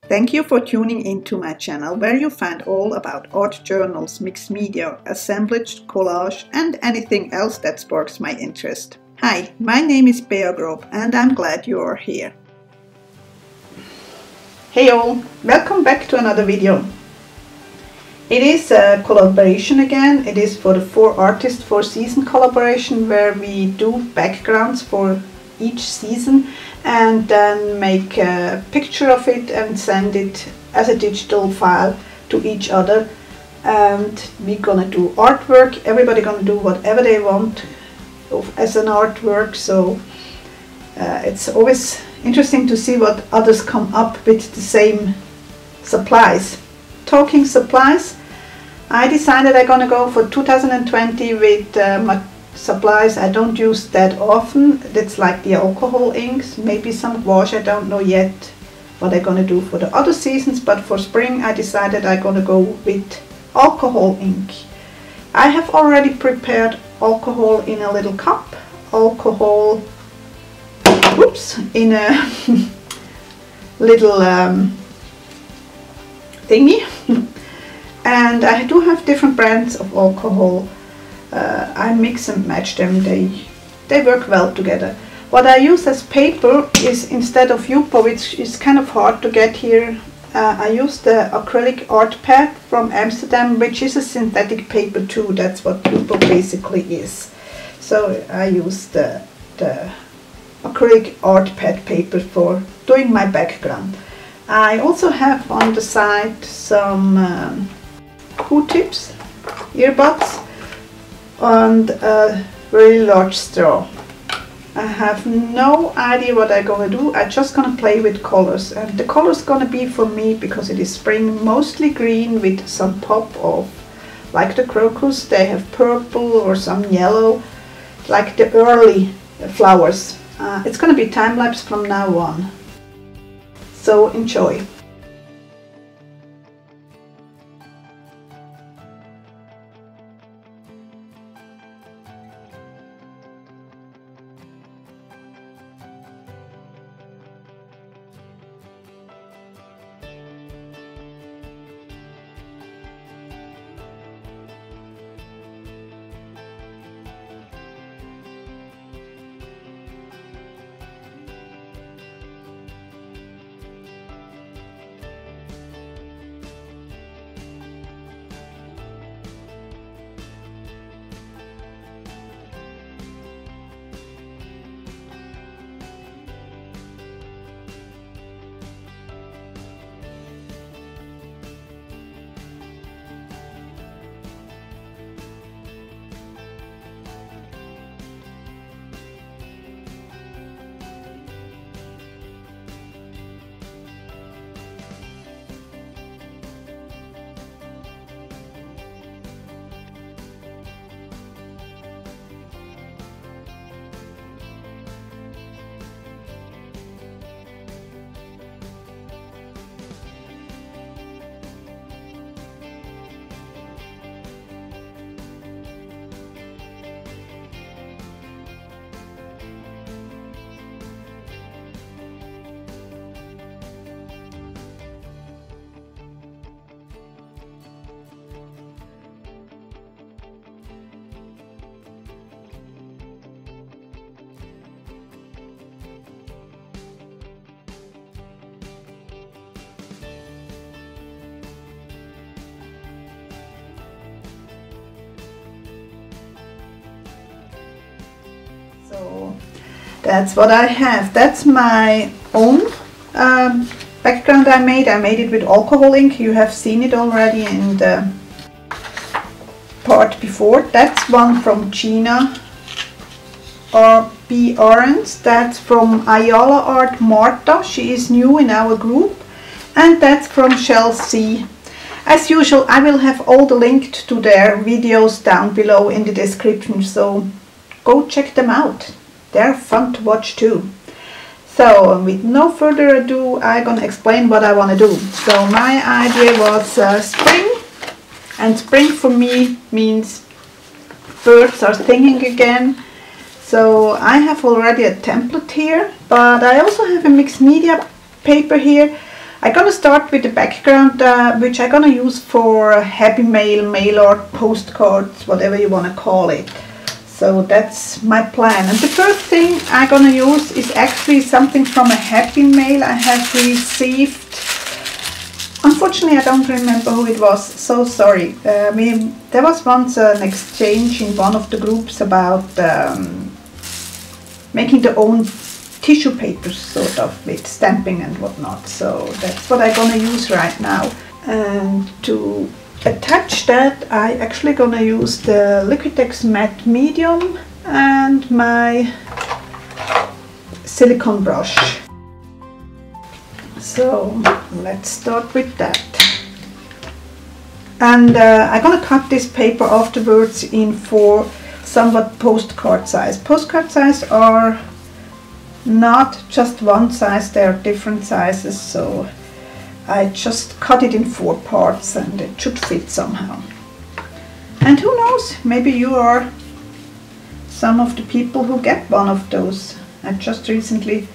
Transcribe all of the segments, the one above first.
Thank you for tuning into my channel where you find all about art journals, mixed media, assemblage, collage and anything else that sparks my interest. Hi, my name is Grob and I'm glad you are here. Hey all, welcome back to another video. It is a collaboration again. It is for the 4 artists 4-season collaboration where we do backgrounds for each season and then make a picture of it and send it as a digital file to each other, and we're gonna do artwork. Everybody gonna do whatever they want as an artwork, so it's always interesting to see what others come up with the same supplies. Talking supplies, I decided I'm gonna go for 2020 with my supplies I don't use that often. That's like the alcohol inks, maybe some gouache. I don't know yet what I'm gonna do for the other seasons, but for spring I decided I'm gonna go with alcohol ink. I have already prepared alcohol in a little cup, alcohol in a little thingy, and I do have different brands of alcohol. I mix and match them, they work well together. What I use as paper is, instead of Yupo, which is kind of hard to get here, I use the acrylic art pad from Amsterdam, which is a synthetic paper too. That's what Yupo basically is. So I use the acrylic art pad paper for doing my background. I also have on the side some Q-tips, earbuds, and a very large straw. I have no idea what I'm gonna do. I'm just gonna play with colors, and the color's gonna be, for me, because it is spring, mostly green with some pop of, like the crocus, they have purple or some yellow, like the early flowers. It's gonna be time-lapse from now on, so enjoy. So that's what I have. That's my own background I made. I made it with alcohol ink. You have seen it already in the part before. That's one from Gina or B. Ahrens. That's from Ayala Art Marta. She is new in our group. And that's from Shell C. As usual, I will have all the linked to their videos down below in the description, so go check them out. They're fun to watch too. So with no further ado, I'm gonna explain what I want to do. So my idea was spring, and spring for me means birds are singing again. So I have already a template here, but I also have a mixed media paper here. I'm gonna start with the background, which I'm gonna use for happy mail, mail art, postcards, whatever you wanna call it. So that's my plan. And the first thing I'm gonna use is actually something from a happy mail I have received. Unfortunately, I don't remember who it was, so sorry. There was once an exchange in one of the groups about making their own tissue papers, sort of, with stamping and whatnot. So that's what I'm gonna use right now. And to attach that, I actually gonna use the Liquitex matte medium and my silicone brush. So let's start with that. And I'm gonna cut this paper afterwards in for somewhat postcard size. Postcard size are not just one size, there are different sizes, so I just cut it in 4 parts and it should fit somehow. And who knows, maybe you are some of the people who get one of those. I just recently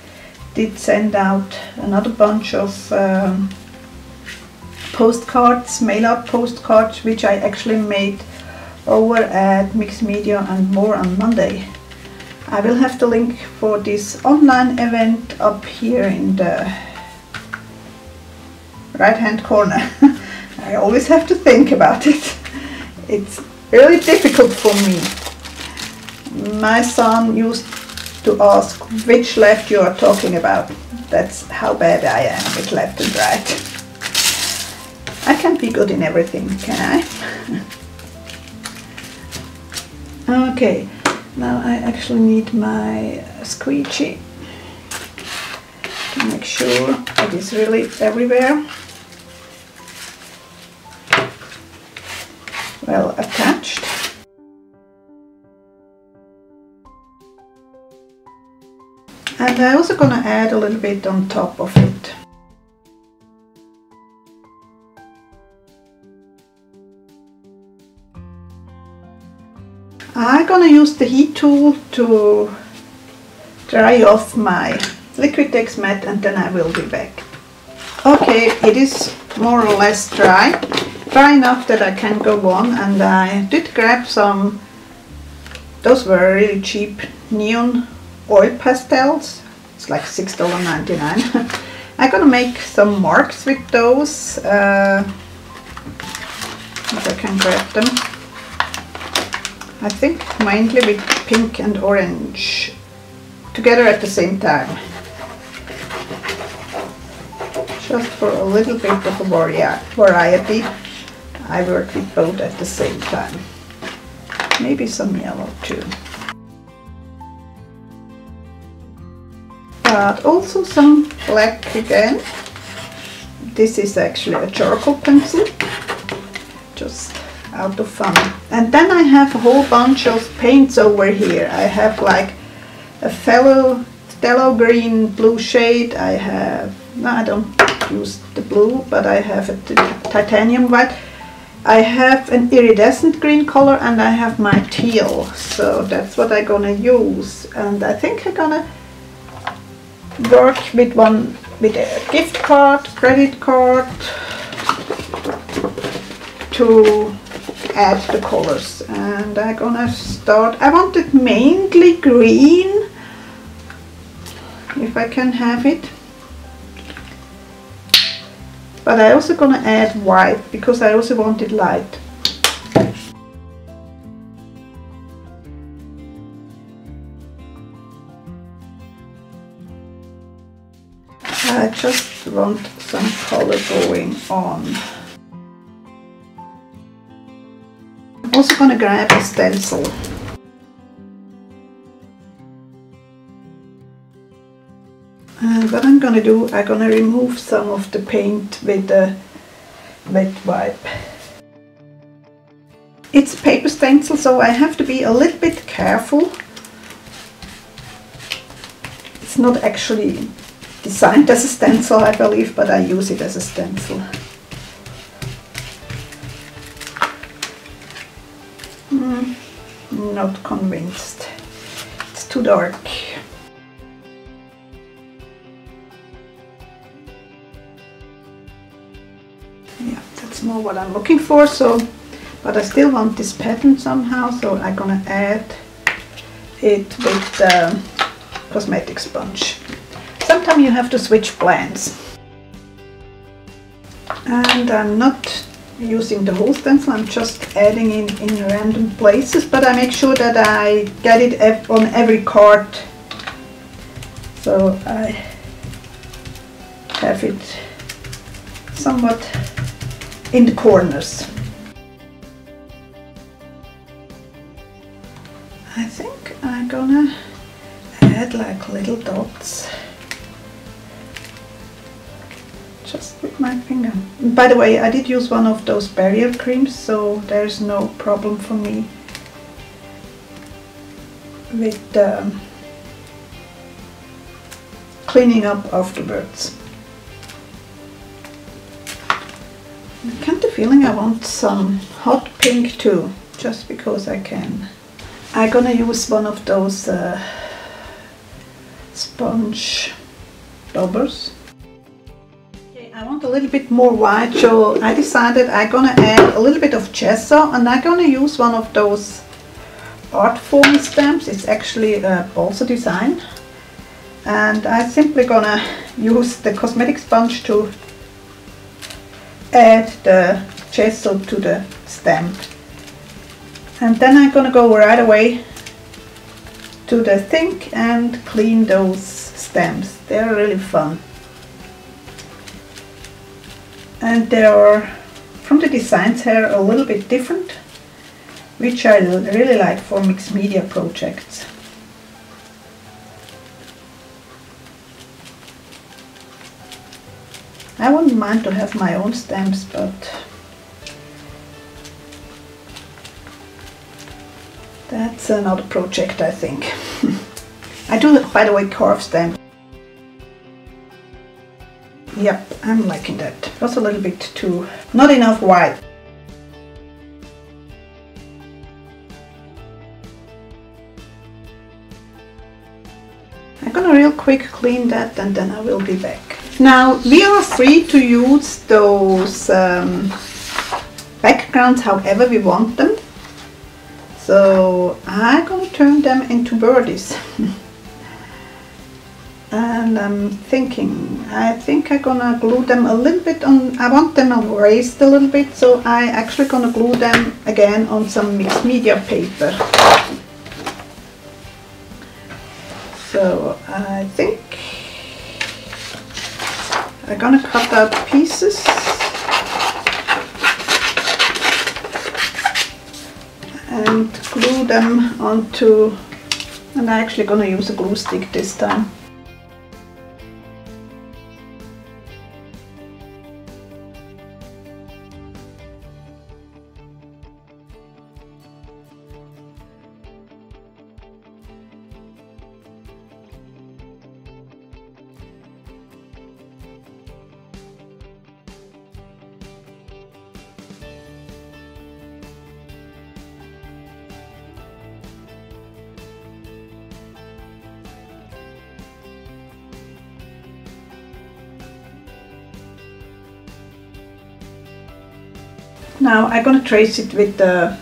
did send out another bunch of postcards, mail art postcards, which I actually made over at Mixed Media and More on Monday. I will have the link for this online event up here in the right hand corner. I always have to think about it. It's really difficult for me. My son used to ask which left you are talking about. That's how bad I am with left and right. I can't be good in everything, can I? Okay, now I actually need my squeegee to make sure it is really everywhere well attached. And I'm also going to add a little bit on top of it. I'm going to use the heat tool to dry off my Liquitex matte, and then I will be back. Okay, it is more or less dry enough that I can go on, and I did grab some, those were really cheap neon oil pastels. It's like $6.99. I'm gonna make some marks with those, if I can grab them. I think mainly with pink and orange together at the same time, just for a little bit of a variety. I work with both at the same time. Maybe some yellow too. But also some black again. This is actually a charcoal pencil, just out of fun. And then I have a whole bunch of paints over here. I have like a phthalo green blue shade. I have, no, I don't use the blue, but I have a titanium white. I have an iridescent green color, and I have my teal. So that's what I'm gonna use. And I think I'm gonna work with a gift card, credit card, to add the colors. And I'm gonna start, I want it mainly green, if I can have it. But I also gonna add white, because I also want it light. I just want some color going on. I'm also gonna grab a stencil. And what I'm gonna do, I'm gonna remove some of the paint with the wet wipe. It's a paper stencil, so I have to be a little bit careful. It's not actually designed as a stencil, I believe, but I use it as a stencil. Not convinced. It's too dark. Yeah, that's more what I'm looking for. So, but I still want this pattern somehow, so I'm gonna add it with the cosmetic sponge. Sometimes you have to switch plans. And I'm not using the whole stencil, I'm just adding in random places, but I make sure that I get it on every card, so I have it somewhat in the corners. I think I'm gonna add like little dots just with my finger. And by the way, I did use one of those barrier creams, so there's no problem for me with cleaning up afterwards. I get the feeling I want some hot pink too, just because I can. I'm gonna use one of those sponge daubers. I want a little bit more white, so I decided I'm gonna add a little bit of gesso, and I'm gonna use one of those art form stamps. It's actually a balsa design, and I'm simply gonna use the cosmetic sponge to add the gesso to the stamp, and then I'm gonna go right away to the sink and clean those stamps. They're really fun. And they are, from the designs here, a little bit different, which I really like for mixed media projects. I wouldn't mind to have my own stamps, but that's another project, I think. I do, by the way, carve stamps. Yep, I'm liking that. It was a little bit too, not enough white. I'm gonna real quick clean that, and then I will be back. Now we are free to use those backgrounds however we want them. So I'm gonna turn them into birdies. And I'm thinking, I think I'm gonna glue them a little bit on, I want them erased a little bit, so I'm actually gonna glue them again on some mixed media paper. So I think I'm gonna cut out pieces and glue them onto, and I'm actually gonna use a glue stick this time. Now I'm going to trace it with the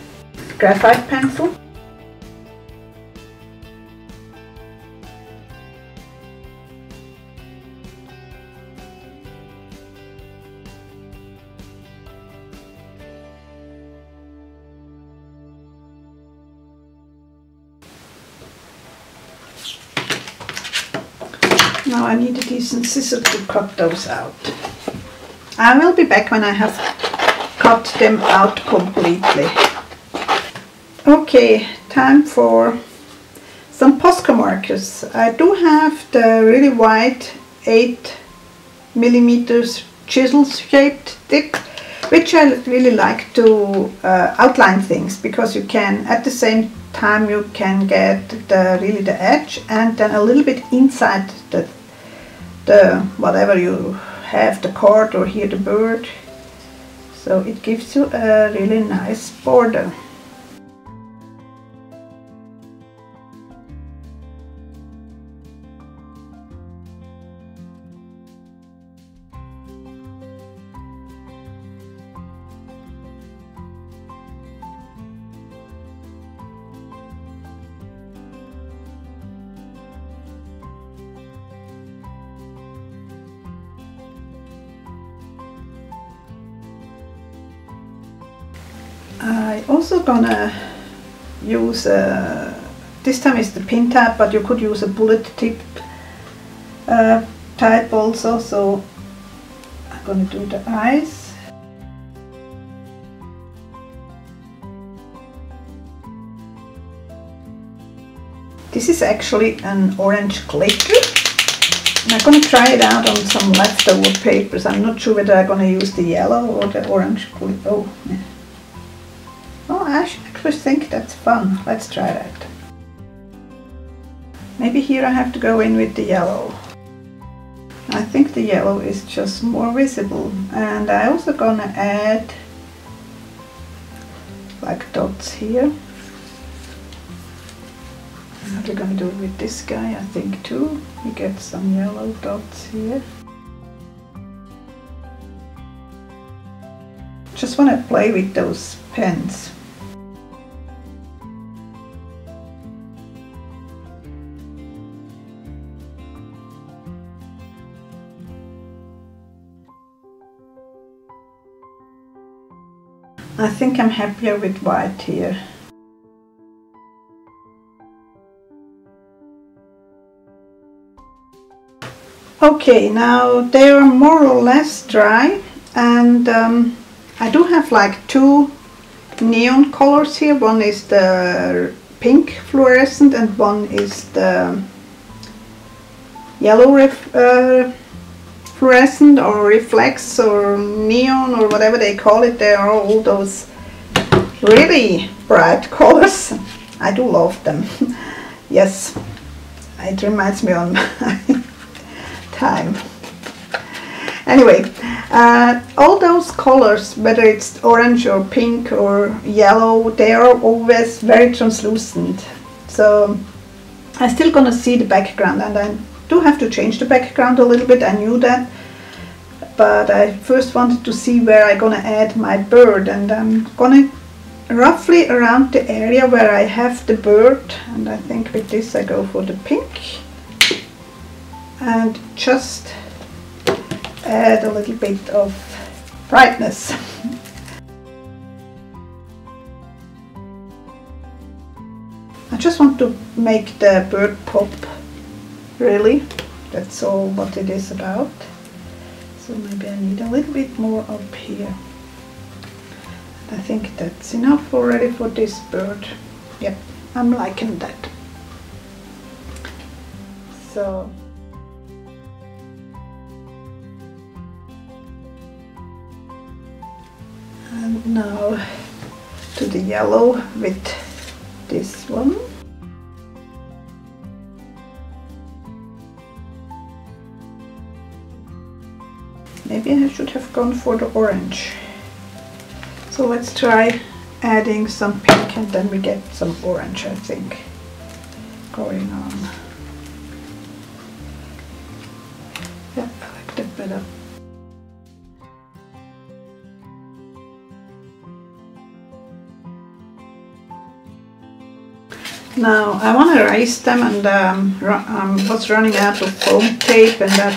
graphite pencil. Now I need a decent scissor to cut those out. I will be back when I have cut them out completely. Okay, time for some Posca markers. I do have the really wide 8mm chisel shaped tip, which I really like to outline things, because you can, at the same time, you can get really the edge, and then a little bit inside the whatever you have, the card or here the bird. So it gives you a really nice border. I also gonna use this time is the pin tab, but you could use a bullet tip type also, so I'm gonna do the eyes. This is actually an orange glitter. And I'm going to try it out on some leftover papers. I'm not sure whether I'm going to use the yellow or the orange glitter. Oh, yeah. Oh, I actually think that's fun. Let's try that. Maybe here I have to go in with the yellow. I think the yellow is just more visible. And I'm also going to add like dots here. What we're going to do with this guy, I think too. We get some yellow dots here. Just want to play with those pens. I think I'm happier with white here. Okay, now they are more or less dry, and I do have like two neon colors here. One is the pink fluorescent and one is the yellow fluorescent or reflex or neon or whatever they call it. They are all those really bright colors. I do love them. Yes, it reminds me on my time. Anyway, all those colors, whether it's orange or pink or yellow, they are always very translucent. So I'm still gonna see the background, and I do have to change the background a little bit. I knew that, but I first wanted to see where I'm gonna add my bird, and I'm gonna roughly around the area where I have the bird, and I think with this I go for the pink. And just add a little bit of brightness. I just want to make the bird pop, really. That's all what it is about. So maybe I need a little bit more up here. I think that's enough already for this bird. Yep, I'm liking that. So and now to the yellow with this one. Maybe I should have gone for the orange. So let's try adding some pink and then we get some orange, I think, going on. Yeah, I like that better. Now I want to erase them, and I was running out of foam tape, and I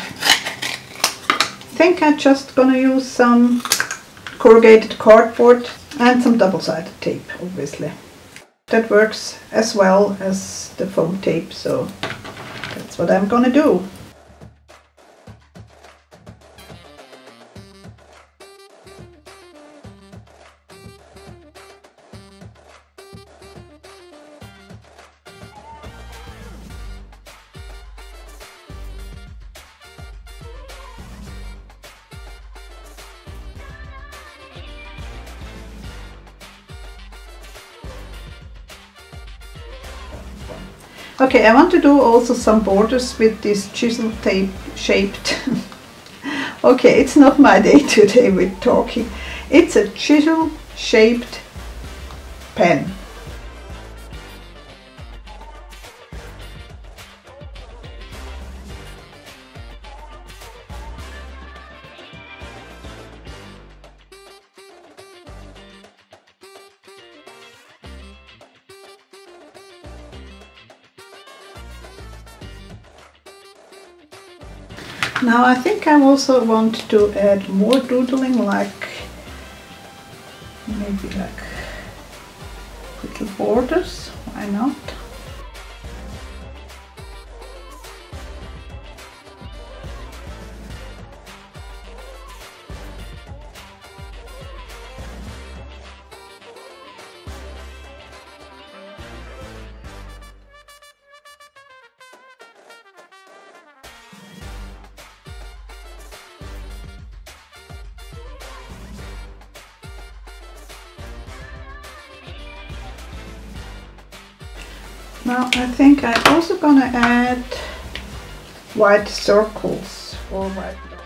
think I'm just gonna use some corrugated cardboard and some double-sided tape, obviously. That works as well as the foam tape, so that's what I'm gonna do. Okay, I want to do also some borders with this chisel tape shaped. Okay, it's not my day today with talking. It's a chisel shaped pen. Now I think I also want to add more doodling, like maybe like little borders, why not? Now I think I'm also gonna add white circles or white dots.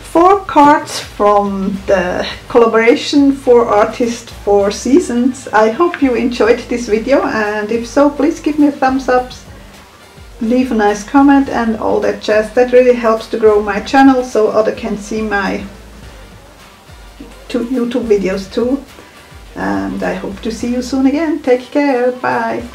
Four cards from the collaboration for artists for seasons. I hope you enjoyed this video, and if so, please give me a thumbs up, leave a nice comment and all that jazz. That really helps to grow my channel so others can see my YouTube videos too. And I hope to see you soon again. Take care. Bye.